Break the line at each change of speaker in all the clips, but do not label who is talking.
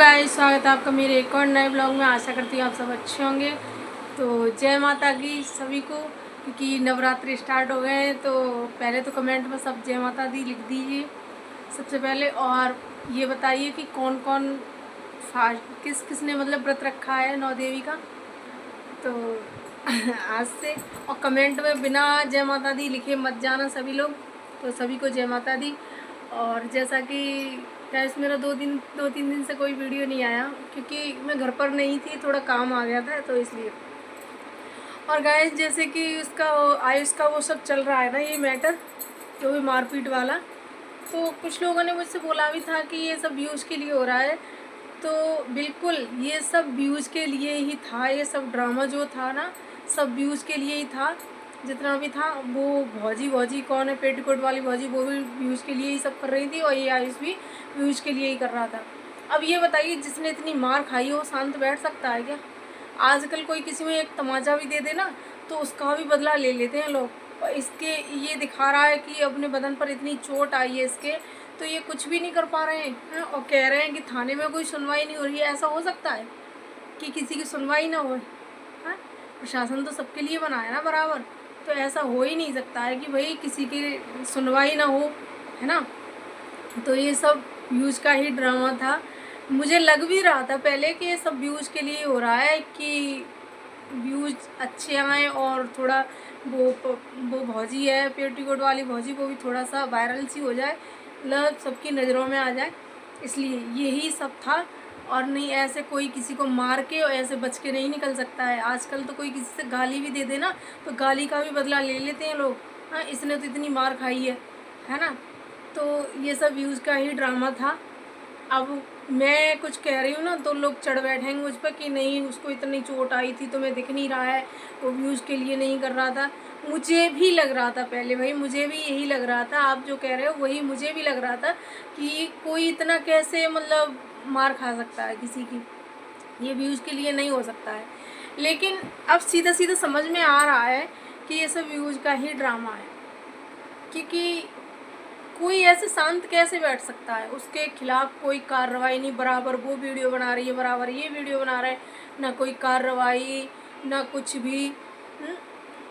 Guys, स्वागत है आपका मेरे एक और नए ब्लॉग में। आशा करती हूँ आप सब अच्छे होंगे। तो जय माता की सभी को, क्योंकि नवरात्रि स्टार्ट हो गए हैं। तो पहले तो कमेंट में सब जय माता दी लिख दीजिए सबसे पहले, और ये बताइए कि कौन कौन किस किसने मतलब व्रत रखा है नौ देवी का। तो आज से, और कमेंट में बिना जय माता दी लिखे मत जाना सभी लोग। तो सभी को जय माता दी। और जैसा कि गैस, मेरा दो तीन दिन से कोई वीडियो नहीं आया, क्योंकि मैं घर पर नहीं थी, थोड़ा काम आ गया था तो इसलिए। और गैस, जैसे कि उसका आयुष का वो सब चल रहा है ना, ये मैटर जो भी मारपीट वाला, तो कुछ लोगों ने मुझसे बोला भी था कि ये सब व्यूज़ के लिए हो रहा है। तो बिल्कुल ये सब व्यूज़ के लिए ही था। ये सब ड्रामा जो था ना, सब व्यूज़ के लिए ही था। जितना भी था वो भौजी कौन है, पेटीकोट वाली भौजी, वो भी व्यूज़ के लिए ही सब कर रही थी, और ये आयुष भी व्यूज़ के लिए ही कर रहा था। अब ये बताइए, जिसने इतनी मार खाई है वो शांत बैठ सकता है क्या? आजकल कोई किसी में एक तमाचा भी दे दे ना, तो उसका भी बदला ले लेते हैं लोग। और इसके ये दिखा रहा है कि अपने बदन पर इतनी चोट आई है इसके, तो ये कुछ भी नहीं कर पा रहे हैं, और कह रहे हैं कि थाने में कोई सुनवाई नहीं हो रही है। ऐसा हो सकता है कि किसी की सुनवाई ना हो? हाँ, प्रशासन तो सबके लिए बना है ना बराबर। तो ऐसा हो ही नहीं सकता है कि भाई किसी की सुनवाई ना हो, है ना। तो ये सब व्यूज़ का ही ड्रामा था। मुझे लग भी रहा था पहले कि ये सब व्यूज़ के लिए हो रहा है, कि व्यूज़ अच्छे आएँ और थोड़ा वो भौजी है पेटीकोट वाली भौजी, वो भी थोड़ा सा वायरल सी हो जाए, मतलब सबकी नज़रों में आ जाए, इसलिए यही सब था। और नहीं, ऐसे कोई किसी को मार के और ऐसे बच के नहीं निकल सकता है। आजकल तो कोई किसी से गाली भी दे दे ना, तो गाली का भी बदला ले लेते हैं लोग। हाँ, इसने तो इतनी मार खाई है ना। तो ये सब व्यूज़ का ही ड्रामा था। अब मैं कुछ कह रही हूँ ना, तो लोग चढ़ बैठेंगे मुझ पर कि नहीं, उसको इतनी चोट आई थी, तुम्हें दिख नहीं रहा है, वो व्यूज़ के लिए नहीं कर रहा था। मुझे भी लग रहा था पहले, भाई मुझे भी यही लग रहा था। आप जो कह रहे हो वही मुझे भी लग रहा था कि कोई इतना कैसे मतलब मार खा सकता है किसी की, ये व्यूज़ के लिए नहीं हो सकता है। लेकिन अब सीधा सीधा समझ में आ रहा है कि ये सब व्यूज़ का ही ड्रामा है, क्योंकि कोई ऐसे शांत कैसे बैठ सकता है? उसके खिलाफ कोई कार्रवाई नहीं, बराबर वो वीडियो बना रही है, बराबर ये वीडियो बना रहे हैं, ना कोई कार्रवाई ना कुछ भी।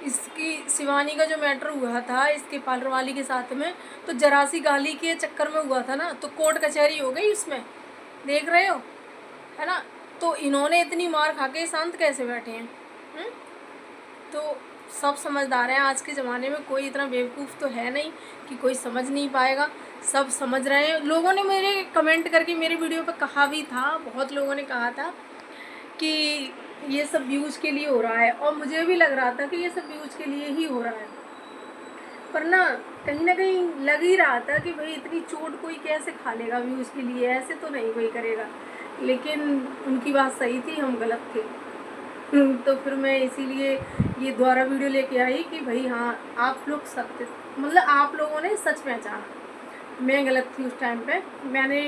इसकी शिवानी का जो मैटर हुआ था इसके पार्लर वाली के साथ में, तो जरा सी गाली के चक्कर में हुआ था ना, तो कोर्ट कचहरी हो गई उसमें, देख रहे हो, है ना। तो इन्होंने इतनी मार खा के शांत कैसे बैठे हैं? तो सब समझदार हैं आज के ज़माने में, कोई इतना बेवकूफ़ तो है नहीं कि कोई समझ नहीं पाएगा। सब समझ रहे हैं। लोगों ने मेरे कमेंट करके मेरे वीडियो पे कहा भी था, बहुत लोगों ने कहा था कि ये सब व्यूज़ के लिए हो रहा है, और मुझे भी लग रहा था कि ये सब व्यूज़ के लिए ही हो रहा है। पर ना कहीं लग ही रहा था कि भाई इतनी चोट कोई कैसे खा लेगा व्यूज़ के लिए, ऐसे तो नहीं कोई करेगा। लेकिन उनकी बात सही थी, हम गलत थे। तो फिर मैं इसीलिए ये दोबारा वीडियो लेके आई कि भाई हाँ, आप लोग सत्य, मतलब आप लोगों ने सच पहचाना। मैं गलत थी उस टाइम पे, मैंने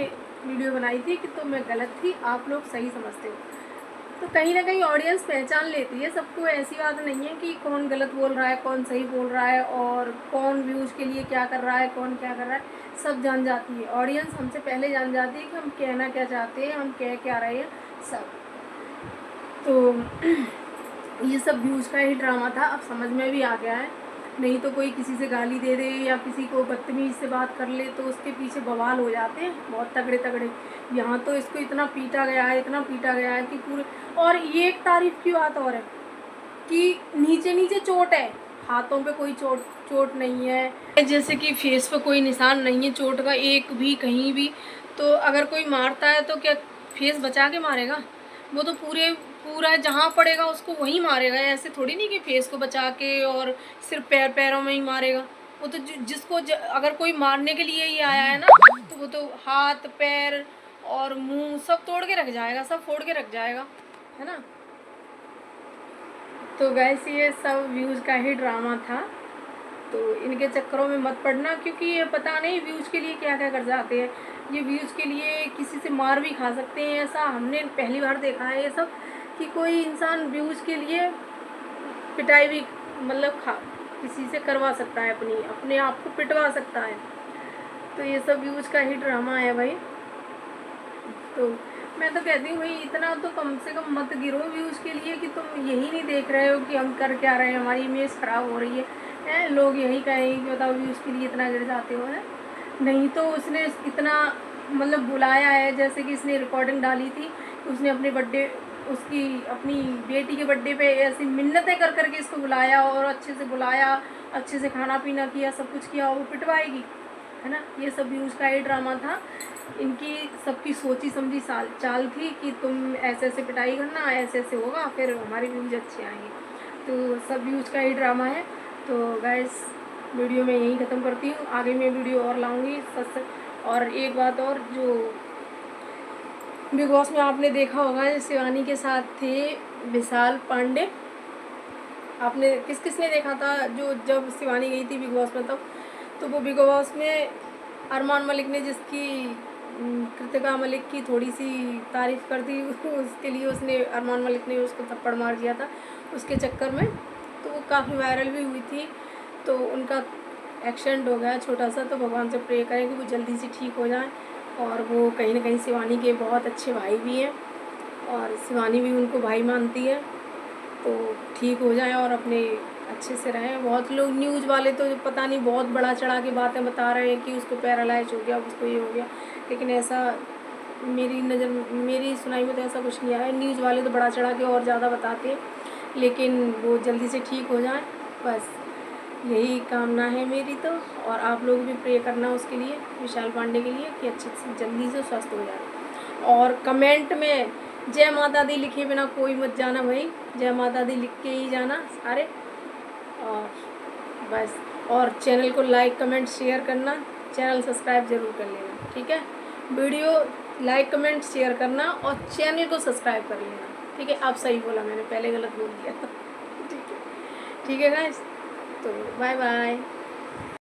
वीडियो बनाई थी कि तो मैं गलत थी, आप लोग सही समझते हो। तो कहीं ना कहीं ऑडियंस पहचान लेती है सबको। ऐसी बात नहीं है कि कौन गलत बोल रहा है, कौन सही बोल रहा है, और कौन व्यूज़ के लिए क्या कर रहा है, कौन क्या कर रहा है, सब जान जाती है ऑडियंस। हमसे पहले जान जाती है कि हम कहना क्या चाहते हैं, हम कह क्या रहे हैं, सब। तो ये सब व्यूज़ का ही ड्रामा था, अब समझ में भी आ गया है। नहीं तो कोई किसी से गाली दे दे या किसी को बदतमीज़ से बात कर ले, तो उसके पीछे बवाल हो जाते हैं बहुत तगड़े तगड़े। यहाँ तो इसको इतना पीटा गया है, इतना पीटा गया है कि पूरे। और ये एक तारीफ़ की बात और है कि नीचे नीचे चोट है, हाथों पे कोई चोट नहीं है, जैसे कि फेस पे कोई निशान नहीं है चोट का एक भी, कहीं भी। तो अगर कोई मारता है तो क्या फेस बचा के मारेगा? वो तो पूरा जहाँ पड़ेगा उसको वहीं मारेगा। ऐसे थोड़ी नहीं कि फेस को बचा के और सिर्फ पैरों में ही मारेगा। वो तो जिसको अगर कोई मारने के लिए ही आया है ना, तो वो तो हाथ पैर और मुंह सब तोड़ के रख जाएगा, सब फोड़ के रख जाएगा, है ना। तो गैस, ये सब व्यूज़ का ही ड्रामा था। तो इनके चक्करों में मत पड़ना, क्योंकि ये पता नहीं व्यूज़ के लिए क्या क्या कर जाते हैं। ये व्यूज़ के लिए किसी से मार भी खा सकते हैं। ऐसा हमने पहली बार देखा है ये सब, कि कोई इंसान व्यूज़ के लिए पिटाई भी मतलब किसी से करवा सकता है, अपने आप को पिटवा सकता है। तो ये सब व्यूज़ का ही ड्रामा है भाई। तो मैं तो कहती हूँ भाई इतना तो कम से कम मत गिरो व्यूज़ के लिए कि तुम यही नहीं देख रहे हो कि हम कर क्या रहे हैं, हमारी इमेज ख़राब हो रही है। लोग यही कहेंगे कि बताओ व्यूज़ के लिए इतना गिर जाते हो है। नहीं तो उसने इतना मतलब बुलाया है, जैसे कि इसने रिकॉर्डिंग डाली थी, उसने अपने बर्थडे, उसकी अपनी बेटी के बर्थडे पे ऐसी मिन्नतें कर करके इसको बुलाया और अच्छे से बुलाया, अच्छे से खाना पीना किया, सब कुछ किया, वो पिटवाएगी, है ना। ये सब व्यूज़ का ही ड्रामा था, इनकी सबकी सोची समझी चाल थी कि तुम ऐसे ऐसे पिटाई करना, ऐसे ऐसे होगा, फिर हमारे व्यूज़ अच्छे आएंगे। तो सब व्यूज़ का ही ड्रामा है। तो गाइस वीडियो में यही ख़त्म करती हूँ, आगे मैं वीडियो और लाऊंगी सच। और एक बात और, जो बिग बॉस में आपने देखा होगा शिवानी के साथ थे विशाल पांडे, आपने किस ने देखा था, जो जब शिवानी गई थी बिग बॉस में तब, तो वो बिग बॉस में अरमान मलिक ने जिसकी कृतिका मलिक की थोड़ी सी तारीफ़ कर दी उसके लिए उसने अरमान मलिक ने उसको थप्पड़ मार दिया था उसके चक्कर में, तो वो काफ़ी वायरल भी हुई थी। तो उनका एक्सीडेंट हो गया छोटा सा, तो भगवान से प्रे करें कि वो जल्दी से ठीक हो जाए। और वो कहीं ना कहीं शिवानी के बहुत अच्छे भाई भी हैं और शिवानी भी उनको भाई मानती है, तो ठीक हो जाए और अपने अच्छे से रहें। बहुत लोग न्यूज़ वाले तो पता नहीं बहुत बड़ा चढ़ा के बातें बता रहे हैं कि उसको पैरालाइज हो गया, उसको ये हो गया, लेकिन ऐसा मेरी सुनाई में तो ऐसा कुछ नहीं आया। न्यूज़ वाले तो बड़ा चढ़ा के और ज़्यादा बताते हैं, लेकिन वो जल्दी से ठीक हो जाए, बस यही कामना है मेरी तो। और आप लोग भी प्रे करना उसके लिए, विशाल पांडे के लिए, कि अच्छे से जल्दी से स्वस्थ हो जाए। और कमेंट में जय माता दी लिखे बिना कोई मत जाना भाई, जय माता दी लिख के ही जाना सारे। और बस, और चैनल को लाइक कमेंट शेयर करना, चैनल सब्सक्राइब ज़रूर कर लेना, ठीक है। वीडियो लाइक कमेंट शेयर करना और चैनल को सब्सक्राइब कर लेना, ठीक है। आप सही बोला, मैंने पहले गलत बोल दिया था, ठीक है गाइस। तो बाय बाय।